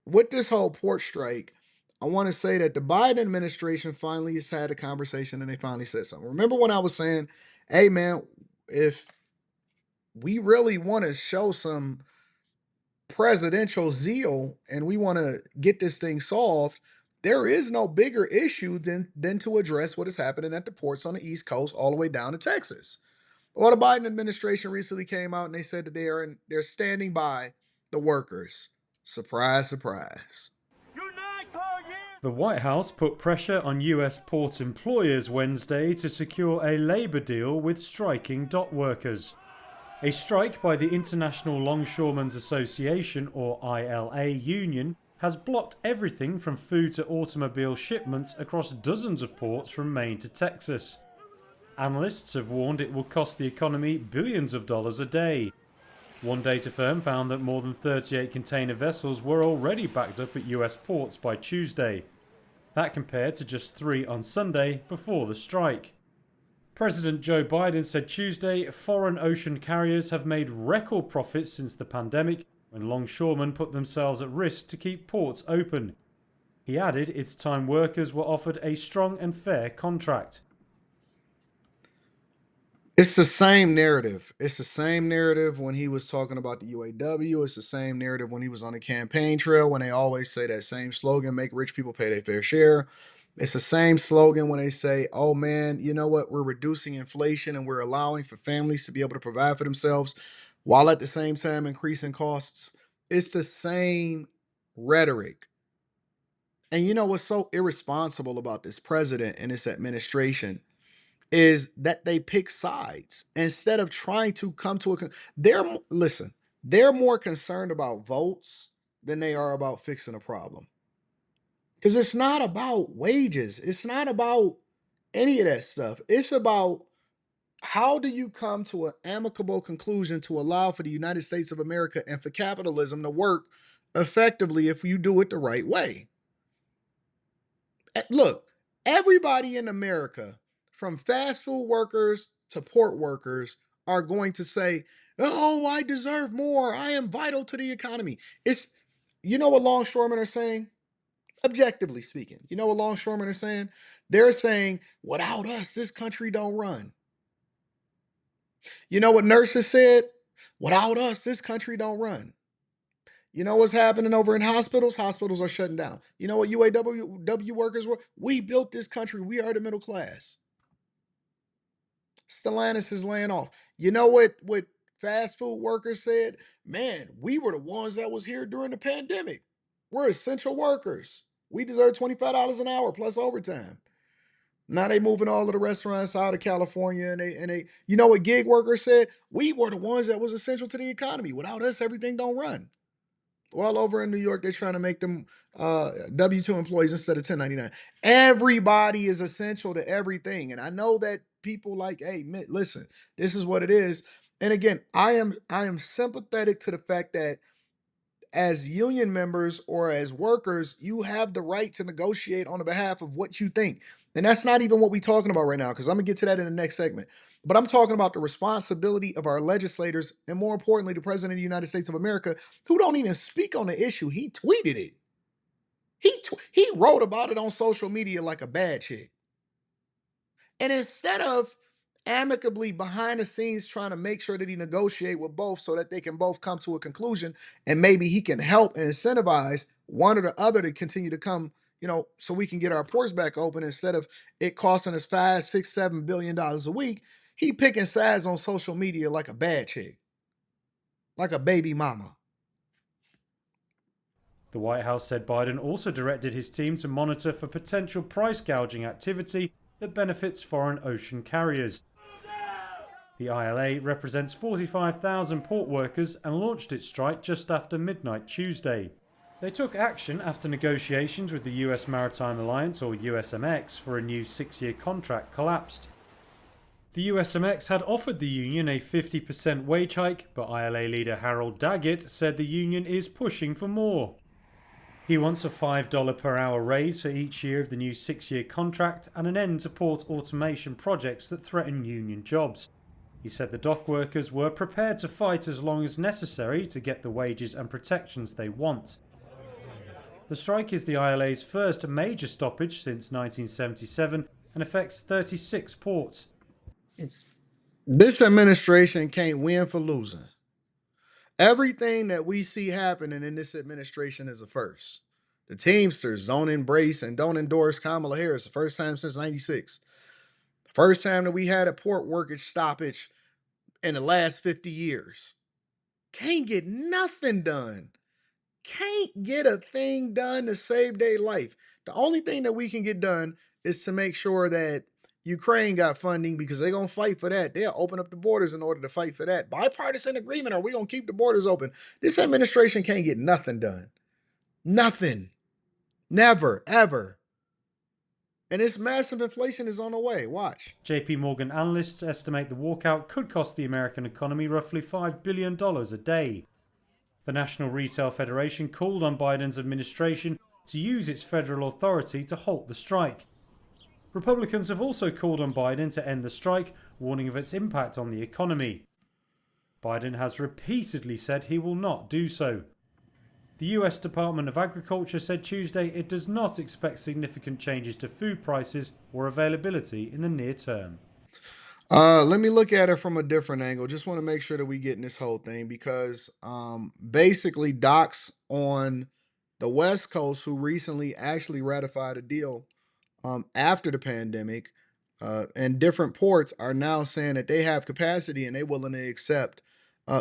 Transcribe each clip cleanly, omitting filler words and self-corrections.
with this whole port strike, I want to say that the Biden administration finally has had a conversation and they finally said something. Remember when I was saying, hey man, if we really want to show some presidential zeal and we want to get this thing solved, there is no bigger issue than to address what is happening at the ports on the East Coast all the way down to Texas. Well, the Biden administration recently came out and they said that they're standing by the workers. Surprise, surprise. The White House put pressure on US port employers Wednesday to secure a labour deal with striking dock workers. A strike by the International Longshoremen's Association, or ILA, union has blocked everything from food to automobile shipments across dozens of ports from Maine to Texas. Analysts have warned it will cost the economy billions of dollars a day. One data firm found that more than 38 container vessels were already backed up at US ports by Tuesday. That compared to just 3 on Sunday before the strike. President Joe Biden said Tuesday foreign ocean carriers have made record profits since the pandemic when longshoremen put themselves at risk to keep ports open. He added its time workers were offered a strong and fair contract. It's the same narrative. It's the same narrative when he was talking about the UAW. It's the same narrative when he was on the campaign trail when they always say that same slogan, make rich people pay their fair share. It's the same slogan when they say, oh man, you know what? We're reducing inflation and we're allowing for families to be able to provide for themselves while at the same time increasing costs. It's the same rhetoric. And you know what's so irresponsible about this president and this administration is that they pick sides instead of trying to come to listen, they're more concerned about votes than they are about fixing a problem. Because it's not about wages, it's not about any of that stuff. It's about how do you come to an amicable conclusion to allow for the United States of America and for capitalism to work effectively if you do it the right way. Look, everybody in America, from fast food workers to port workers, are going to say, "Oh, I deserve more. I am vital to the economy." It's you know what longshoremen are saying? Objectively speaking, you know what longshoremen are saying? They're saying, "Without us, this country don't run." You know what nurses said? "Without us, this country don't run." You know what's happening over in hospitals? Hospitals are shutting down. You know what UAW workers were? We built this country. We are the middle class. Stellantis is laying off. You know what fast food workers said? Man, we were the ones that was here during the pandemic. We're essential workers. We deserve $25 an hour plus overtime. Now they moving all of the restaurants out of California and they you know what gig workers said? We were the ones that was essential to the economy. Without us, everything don't run. Well, over in New York, they're trying to make them W-2 employees instead of 1099. Everybody is essential to everything. And I know that people like, hey, listen, this is what it is. And again, I am sympathetic to the fact that as union members or as workers, you have the right to negotiate on the behalf of what you think. And that's not even what we're talking about right now, because I'm gonna get to that in the next segment. But I'm talking about the responsibility of our legislators, and more importantly, the President of the United States of America, who don't even speak on the issue. He tweeted it. He wrote about it on social media like a bad chick. And instead of amicably behind the scenes trying to make sure that he negotiate with both so that they can both come to a conclusion and maybe he can help and incentivize one or the other to continue to come, so we can get our ports back open instead of it costing us 5, 6, 7 billion dollars a week. He picking sides on social media like a bad chick, like a baby mama. The White House said Biden also directed his team to monitor for potential price gouging activity that benefits foreign ocean carriers. The ILA represents 45,000 port workers and launched its strike just after midnight Tuesday. They took action after negotiations with the US Maritime Alliance, or USMX, for a new 6-year contract collapsed. The USMX had offered the union a 50% wage hike, but ILA leader Harold Daggett said the union is pushing for more. He wants a $5 per hour raise for each year of the new 6-year contract and an end to port automation projects that threaten union jobs. He said the dock workers were prepared to fight as long as necessary to get the wages and protections they want. The strike is the ILA's first major stoppage since 1977 and affects 36 ports. This administration can't win for losing. Everything that we see happening in this administration is a first. The Teamsters don't embrace and don't endorse Kamala Harris the first time since 96. The first time that we had a port workage stoppage in the last 50 years. Can't get nothing done. Can't get a thing done to save their life. The only thing that we can get done is to make sure that Ukraine got funding because they're going to fight for that. They'll open up the borders in order to fight for that. Bipartisan agreement, or we going to keep the borders open. This administration can't get nothing done. Nothing. Never, ever. And this massive inflation is on the way. Watch. JP Morgan analysts estimate the walkout could cost the American economy roughly $5 billion a day. The National Retail Federation called on Biden's administration to use its federal authority to halt the strike. Republicans have also called on Biden to end the strike, warning of its impact on the economy. Biden has repeatedly said he will not do so. The US Department of Agriculture said Tuesday it does not expect significant changes to food prices or availability in the near term. Let me look at it from a different angle. Just want to make sure that we get in this whole thing because basically docs on the West Coast who recently actually ratified a deal after the pandemic and different ports are now saying that they have capacity and they're willing to accept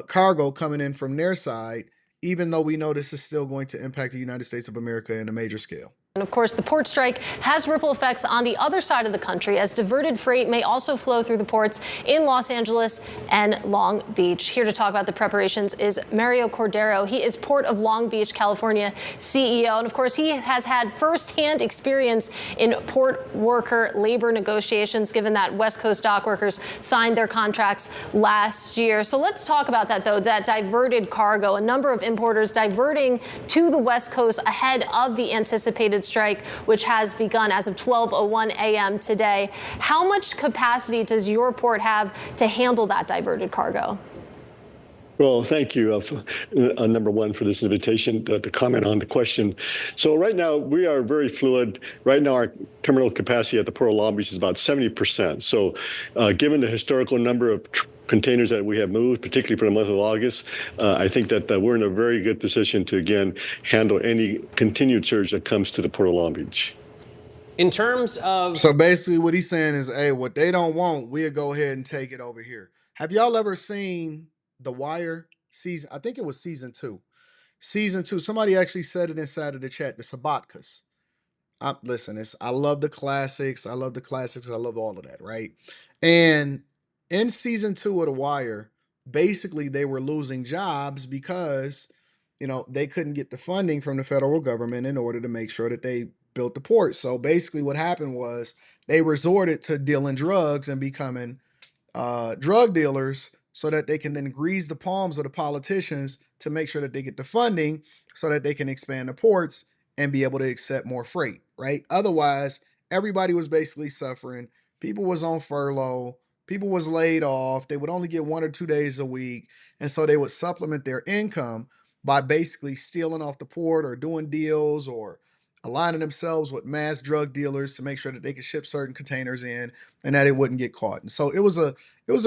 cargo coming in from their side, even though we know this is still going to impact the United States of America in a major scale. And of course, the port strike has ripple effects on the other side of the country as diverted freight may also flow through the ports in Los Angeles and Long Beach. Here to talk about the preparations is Mario Cordero. He is Port of Long Beach, California CEO. And of course, he has had firsthand experience in port worker labor negotiations, given that West Coast dock workers signed their contracts last year. So let's talk about that, though, that diverted cargo. A number of importers diverting to the West Coast ahead of the anticipated strike, which has begun as of 12:01 a.m. today. How much capacity does your port have to handle that diverted cargo? Well, thank you, number one, for this invitation to comment on the question. So right now, we are very fluid. Right now, our terminal capacity at the Port of Long Beach is about 70%. So given the historical number of containers that we have moved, particularly for the month of August, I think that we're in a very good position to, again, handle any continued surge that comes to the Port of Long Beach. In terms of... So basically what he's saying is, hey, what they don't want, we'll go ahead and take it over here. Have y'all ever seen The Wire season? I think it was season 2. Season 2, somebody actually said it inside of the chat, the Sabatkas. Listen, I love the classics. I love all of that, right? And in season 2 of The Wire, basically they were losing jobs because, they couldn't get the funding from the federal government in order to make sure that they built the port. So basically what happened was they resorted to dealing drugs and becoming drug dealers so that they can then grease the palms of the politicians to make sure that they get the funding so that they can expand the ports and be able to accept more freight, right? Otherwise, everybody was basically suffering. People was on furlough. People was laid off. They would only get 1 or 2 days a week. And so they would supplement their income by basically stealing off the port or doing deals or aligning themselves with mass drug dealers to make sure that they could ship certain containers in and that it wouldn't get caught. And so it was a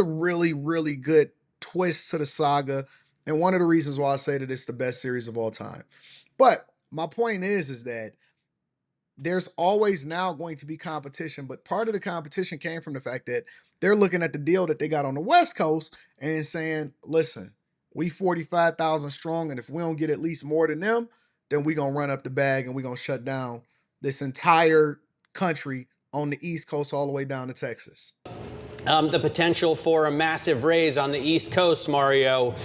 really, really good twist to the saga. And one of the reasons why I say that it's the best series of all time. But my point is that there's always now going to be competition, but part of the competition came from the fact that they're looking at the deal that they got on the West Coast and saying, listen, we 45,000 strong, and if we don't get at least more than them, then we're going to run up the bag and we're going to shut down this entire country on the East Coast all the way down to Texas. The potential for a massive raise on the East Coast, Mario.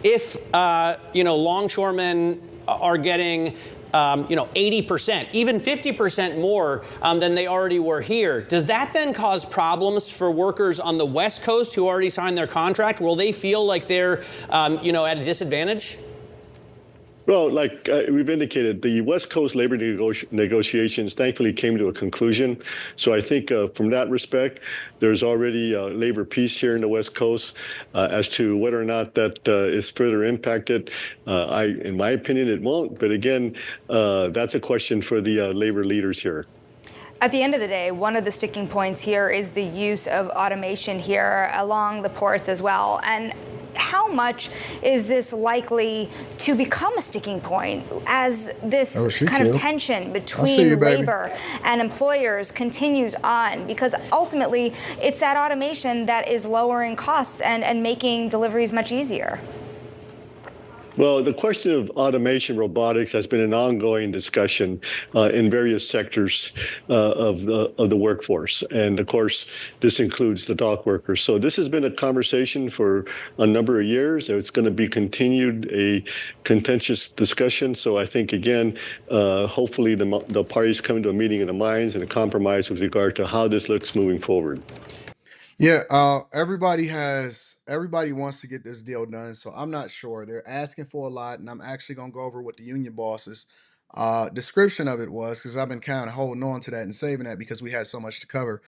If, longshoremen are getting 80%, even 50% more than they already were here. Does that then cause problems for workers on the West Coast who already signed their contract? Will they feel like they're, at a disadvantage? Well, like we've indicated, the West Coast labor negotiations thankfully came to a conclusion. So I think from that respect, there's already labor peace here in the West Coast. As to whether or not that is further impacted, in my opinion, it won't. But again, that's a question for the labor leaders here. At the end of the day, one of the sticking points here is the use of automation here along the ports as well. And how much is this likely to become a sticking point as this kind of tension between labor and employers continues on? Because ultimately, it's that automation that is lowering costs and making deliveries much easier. Well, the question of automation, robotics has been an ongoing discussion in various sectors of the workforce. And of course, this includes the dock workers. So this has been a conversation for a number of years. It's going to be continued, a contentious discussion. So I think, again, hopefully the parties come to a meeting of the minds and a compromise with regard to how this looks moving forward. Yeah, everybody wants to get this deal done, so I'm not sure. They're asking for a lot, and I'm actually gonna go over what the union bosses description of it was because I've been kind of holding on to that and saving that because we had so much to cover.